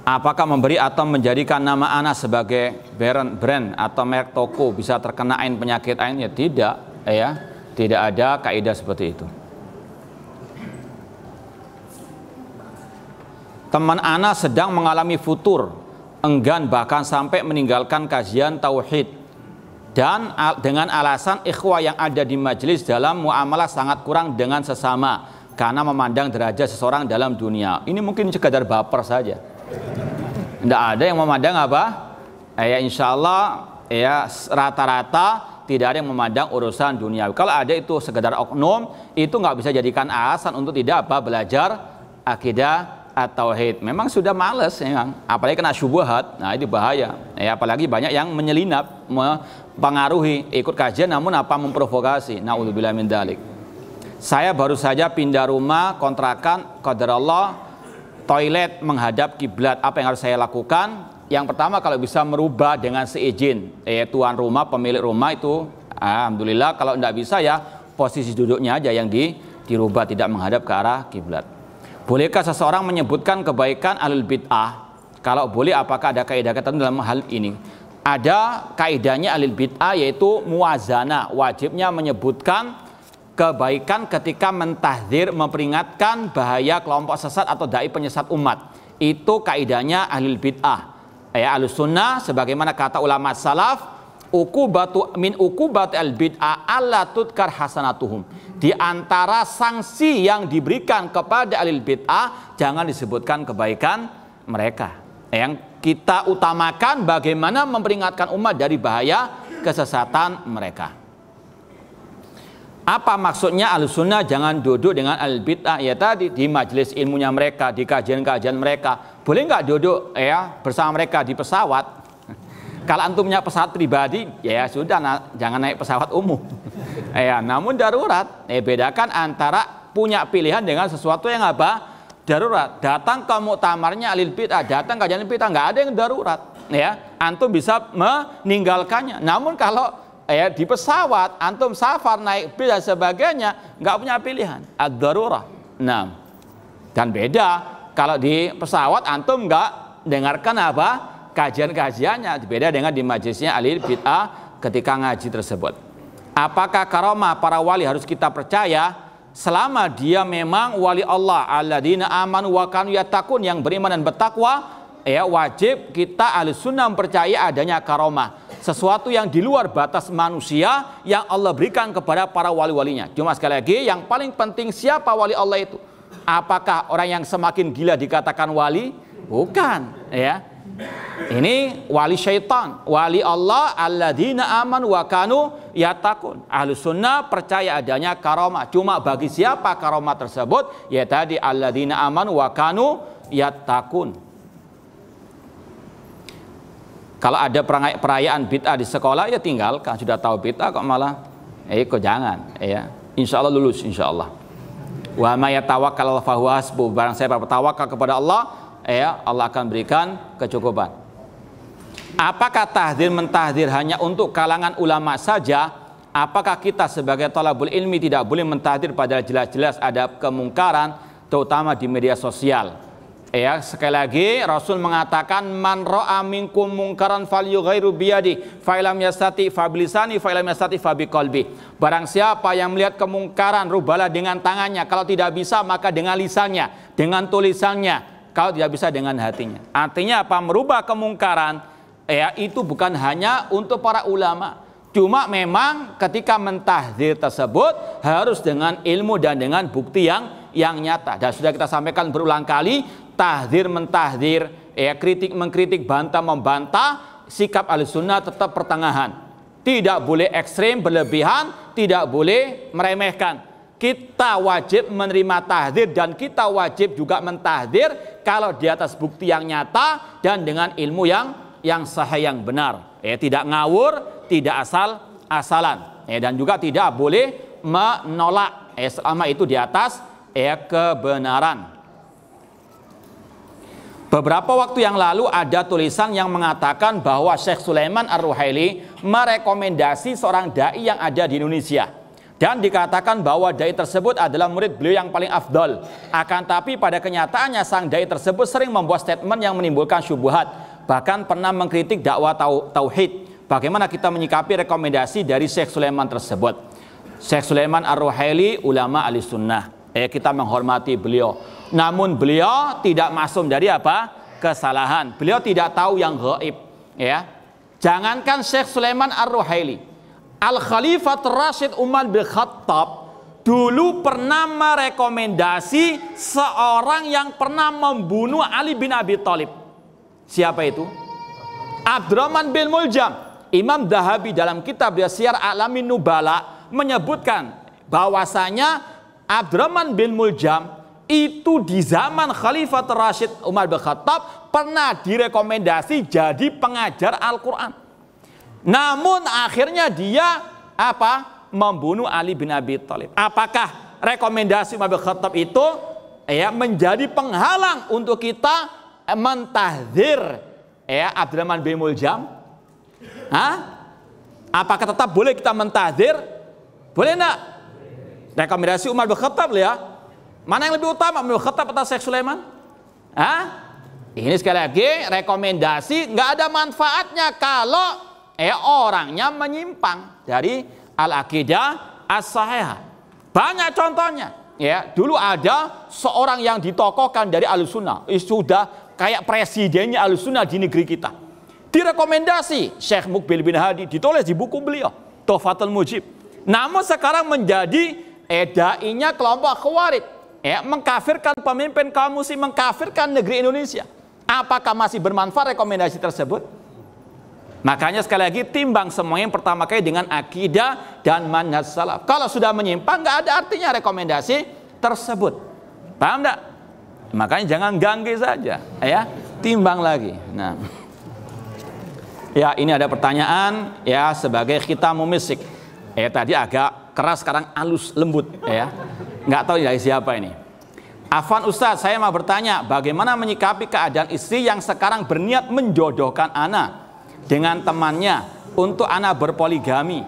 Apakah memberi atau menjadikan nama anak sebagai brand atau merek toko bisa terkena ain penyakit ain? Ya tidak, ya. Tidak ada kaidah seperti itu. Teman ana sedang mengalami futur, enggan bahkan sampai meninggalkan kajian tauhid, dan dengan alasan ikhwah yang ada di majelis dalam muamalah sangat kurang dengan sesama karena memandang derajat seseorang dalam dunia. Ini mungkin sekadar baper saja. Tidak ada yang memandang apa? Insya Allah rata-rata tidak ada yang memandang urusan dunia. Kalau ada itu sekedar oknum, itu nggak bisa jadikan alasan untuk tidak belajar akidah at-tauhid. Memang sudah males, memang. Apalagi kena syubhat, nah itu bahaya. Apalagi banyak yang menyelinap, mempengaruhi, ikut kajian namun memprovokasi. Naudzubillah min dzalik. Saya baru saja pindah rumah kontrakan, qadarullah, toilet menghadap kiblat. Apa yang harus saya lakukan? Yang pertama, kalau bisa merubah dengan seizin tuan rumah, pemilik rumah itu, alhamdulillah. Kalau tidak bisa, ya posisi duduknya aja yang dirubah, tidak menghadap ke arah kiblat. Bolehkah seseorang menyebutkan kebaikan ahlul bid'ah? Kalau boleh, apakah ada kaidah tertentu dalam hal ini? Ada kaidahnya ahlul bid'ah, yaitu muwazanah. Wajibnya menyebutkan kebaikan ketika mentahdzir, memperingatkan bahaya kelompok sesat atau dai penyesat umat. Itu kaidahnya ahlul bid'ah. Ahlus sunnah, sebagaimana kata ulama salaf, ukubatu min ukubat al bid'ah alla tudkar hasanatuhum. Di antara sanksi yang diberikan kepada ahli bid'ah, jangan disebutkan kebaikan mereka. Yang kita utamakan bagaimana memperingatkan umat dari bahaya kesesatan mereka. Apa maksudnya Ahlussunnah jangan duduk dengan ahli bid'ah? Ya tadi, di majelis ilmunya mereka, di kajian-kajian mereka. Boleh nggak duduk bersama mereka di pesawat? Kalau antum punya pesawat pribadi, ya sudah, jangan naik pesawat umum. Namun darurat, bedakan antara punya pilihan dengan sesuatu yang apa? Darurat. Datang ke muktamarnya ahli bid'ah, datang ke kajian bid'ah, nggak ada yang darurat. Antum bisa meninggalkannya. Namun kalau di pesawat, antum safar naik bis dan sebagainya, nggak punya pilihan. Ad-darurah. Nah, dan beda kalau di pesawat antum nggak dengarkan apa? Kajian-kajiannya, beda dengan di majelisnya ahli bid'ah ketika ngaji tersebut. Apakah karamah para wali harus kita percaya selama dia memang wali Allah, alladzina amanu wa kanu yattaqun, yang beriman dan bertakwa? Wajib kita Ahlussunnah percaya adanya karamah, sesuatu yang di luar batas manusia yang Allah berikan kepada para wali-walinya. Cuma sekali lagi, yang paling penting siapa wali Allah itu? Apakah orang yang semakin gila dikatakan wali? Bukan, Ini wali syaitan. Wali Allah, alladzina amanu wa kanu yattaqun. Ahlussunnah percaya adanya karamah. Cuma bagi siapa karamah tersebut? Ya tadi, alladzina amanu wa kanu yattaqun. Kalau ada perayaan bid'ah di sekolah, ya tinggalkan. Sudah tahu bid'ah kok malah kok jangan, Insya Allah lulus, insya Allah. Wa may yatawakkal fa huwa hasbuh. Barang siapa bertawakal kepada Allah, Allah akan berikan kecukupan. Apakah tahdzir mentahdzir hanya untuk kalangan ulama saja? Apakah kita sebagai thalabul ilmi tidak boleh mentahdzir padahal jelas-jelas ada kemungkaran, terutama di media sosial? Sekali lagi Rasul mengatakan, man ra'a minkum mungkaran falyughayyiru biyadi, fa illam yastati fa bilisani, fa illam yastati fa biqalbi. Barang siapa yang melihat kemungkaran, rubahlah dengan tangannya, kalau tidak bisa maka dengan lisannya, dengan tulisannya, kalau tidak bisa dengan hatinya. Artinya apa? Merubah kemungkaran itu bukan hanya untuk para ulama. Cuma memang ketika mentahdzir tersebut harus dengan ilmu dan dengan bukti yang nyata. Dan sudah kita sampaikan berulang kali, tahdzir mentahdzir, kritik mengkritik, bantah membantah, sikap Ahlussunnah tetap pertengahan. Tidak boleh ekstrim berlebihan, tidak boleh meremehkan. Kita wajib menerima tahdzir dan kita wajib juga mentahdzir kalau di atas bukti yang nyata dan dengan ilmu yang sahih, yang benar. Tidak ngawur, tidak asal-asalan. Dan juga tidak boleh menolak selama itu di atas kebenaran. Beberapa waktu yang lalu ada tulisan yang mengatakan bahwa Syekh Sulaiman Ar-Ruhaili merekomendasi seorang dai yang ada di Indonesia. Dan dikatakan bahwa dai tersebut adalah murid beliau yang paling afdol. Akan tapi pada kenyataannya sang dai tersebut sering membuat statement yang menimbulkan syubhat, bahkan pernah mengkritik dakwah tauhid. Bagaimana kita menyikapi rekomendasi dari Syekh Sulaiman tersebut? Syekh Sulaiman Ar-Ruhaili ulama Ahlussunnah. Kita menghormati beliau. Namun beliau tidak maksum dari apa? Kesalahan. Beliau tidak tahu yang gaib. Jangankan Syekh Sulaiman Ar-Ruhaili, Al-Khalifat Rashid Umar bin Khattab dulu pernah merekomendasi seorang yang pernah membunuh Ali bin Abi Thalib. Siapa itu? Abdurrahman bin Muljam. Imam Dhahabi dalam kitab Syiar A'lamin Nubala menyebutkan bahwasanya Abdurrahman bin Muljam itu di zaman Khalifat Rashid Umar bin Khattab pernah direkomendasi jadi pengajar Al-Quran. Namun akhirnya dia membunuh Ali bin Abi Thalib. Apakah rekomendasi Umar bin Khattab itu menjadi penghalang untuk kita mentahdzir Abdurrahman bin Muljam? Apakah tetap boleh kita mentahdzir? Boleh enggak? Rekomendasi Umar bin Khattab Mana yang lebih utama, Umar bin Khattab atau Syekh Sulaiman? Ini sekali lagi rekomendasi, nggak ada manfaatnya kalau orangnya menyimpang dari al-aqidah as-sahihah. Banyak contohnya. Dulu ada seorang yang ditokohkan dari Ahlussunnah, sudah kayak presidennya Ahlussunnah di negeri kita. Direkomendasi Syekh Muqbil bin Hadi, ditulis di buku beliau Tuhfatul Mujib. Namun sekarang menjadi dai-nya kelompok Khawarij, mengkafirkan pemimpin kaum muslim, mengkafirkan negeri Indonesia. Apakah masih bermanfaat rekomendasi tersebut? Makanya sekali lagi timbang semuanya pertama kali dengan akidah dan manhaj salaf. Kalau sudah menyimpang nggak ada artinya rekomendasi tersebut. Paham enggak? Makanya jangan ganggu saja, ya. Timbang lagi. Nah. Ya, ini ada pertanyaan ya sebagai khitam misik. Tadi agak keras, sekarang halus lembut ya. Nggak tahu dari siapa ini. Afwan Ustaz, saya mau bertanya, bagaimana menyikapi keadaan istri yang sekarang berniat menjodohkan ana dengan temannya untuk ana berpoligami?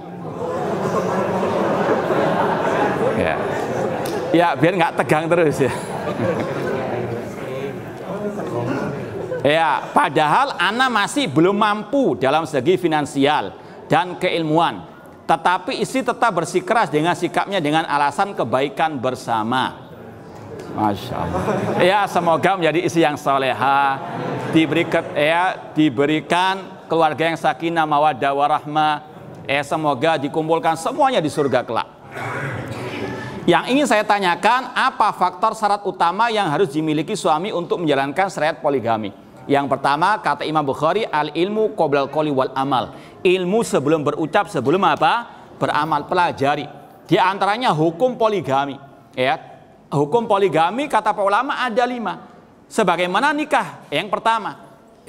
Ya, biar nggak tegang terus ya. Ya, padahal ana masih belum mampu dalam segi finansial dan keilmuan, tetapi istri tetap bersikeras dengan sikapnya dengan alasan kebaikan bersama. Masya Allah. Ya, semoga menjadi istri yang soleha, diberikan keluarga yang sakinah mawaddah warahmah. Semoga dikumpulkan semuanya di surga kelak. Yang ingin saya tanyakan, apa faktor syarat utama yang harus dimiliki suami untuk menjalankan syariat poligami? Yang pertama, kata Imam Bukhari, al-ilmu qoblal qouli wal amal. Ilmu sebelum berucap, sebelum apa? Beramal. Pelajari. Di antaranya hukum poligami. Ya, hukum poligami kata para ulama ada 5. Sebagaimana nikah. Yang pertama,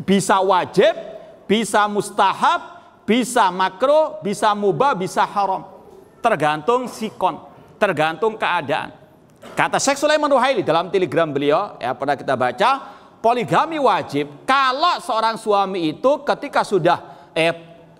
bisa wajib, bisa mustahab, bisa makruh, bisa mubah, bisa haram. Tergantung sikon, tergantung keadaan. Kata Syekh Sulaiman Ruhaili dalam telegram beliau, ya pernah kita baca, poligami wajib kalau seorang suami itu ketika sudah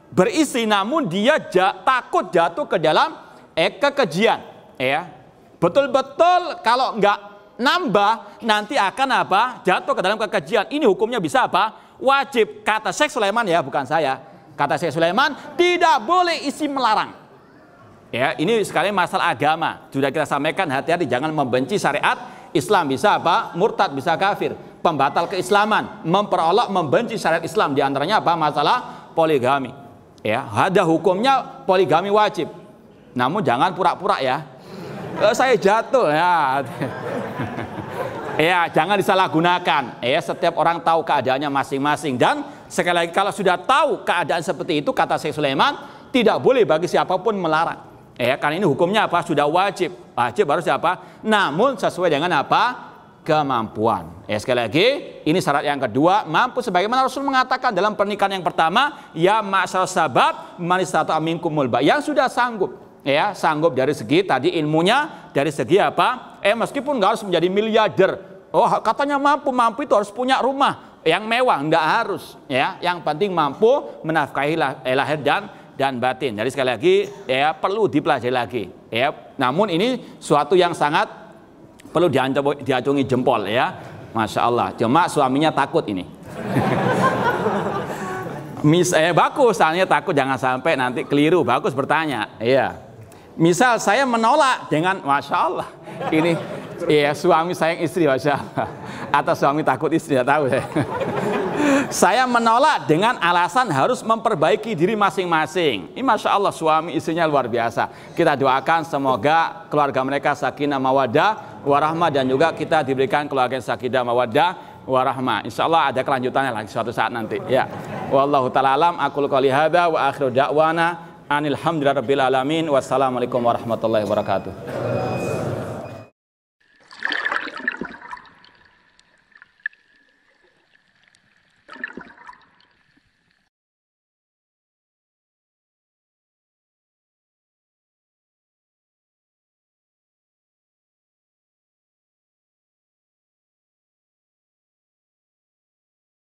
beristri namun dia takut jatuh ke dalam kekejian, ya betul-betul kalau nggak nambah nanti akan apa? Jatuh ke dalam kekejian. Ini hukumnya bisa apa? Wajib. Kata Syekh Sulaiman, ya bukan saya. Kata Syekh Sulaiman, tidak boleh istri melarang. Ya, ini sekali masalah agama. Sudah kita sampaikan, hati-hati jangan membenci syariat Islam, bisa apa? Murtad, bisa kafir. Pembatal keislaman, memperolok, membenci syariat Islam. Di antaranya apa? Masalah poligami. Ya, ada hukumnya poligami wajib. Namun jangan pura-pura ya. Saya jatuh ya. Ya, jangan disalahgunakan. Ya, setiap orang tahu keadaannya masing-masing. Dan sekali lagi kalau sudah tahu keadaan seperti itu, kata Syekh Sulaiman, tidak boleh bagi siapapun melarang. Ya, karena ini hukumnya apa? Sudah wajib. Wajib harus apa? Namun sesuai dengan apa? Kemampuan. Ya, sekali lagi, ini syarat yang kedua, mampu sebagaimana Rasul mengatakan dalam pernikahan yang pertama, ya ma'syar sabab man istata'a minkumul ba'a, yang sudah sanggup, ya, sanggup dari segi tadi ilmunya, dari segi apa? Meskipun nggak harus menjadi miliarder. Oh, katanya mampu itu harus punya rumah yang mewah, nggak harus, ya. Yang penting mampu menafkahi lahir dan batin. Jadi sekali lagi, ya perlu dipelajari lagi, ya. Namun ini suatu yang sangat perlu diacungi jempol, ya. Masya Allah. Cuma suaminya takut ini. Bagus, soalnya takut jangan sampai nanti keliru. Bagus bertanya. Iya. Misal saya menolak dengan, Masya Allah, ini ya suami sayang istri, Masya Allah. Atau suami takut istri, tidak tahu saya. Saya menolak dengan alasan harus memperbaiki diri masing-masing. Ini Masya Allah, suami istrinya luar biasa. Kita doakan semoga keluarga mereka sakinah mawaddah warahmah, dan juga kita diberikan keluarga sakinah mawaddah warahmah. Insya Allah ada kelanjutannya lagi suatu saat nanti. Ya. Wallahu ta'ala alam. Aqulu qouli hadza wa akhiru da'wana anil hamdulillahi rabbil alamin. Wassalamualaikum warahmatullahi wabarakatuh.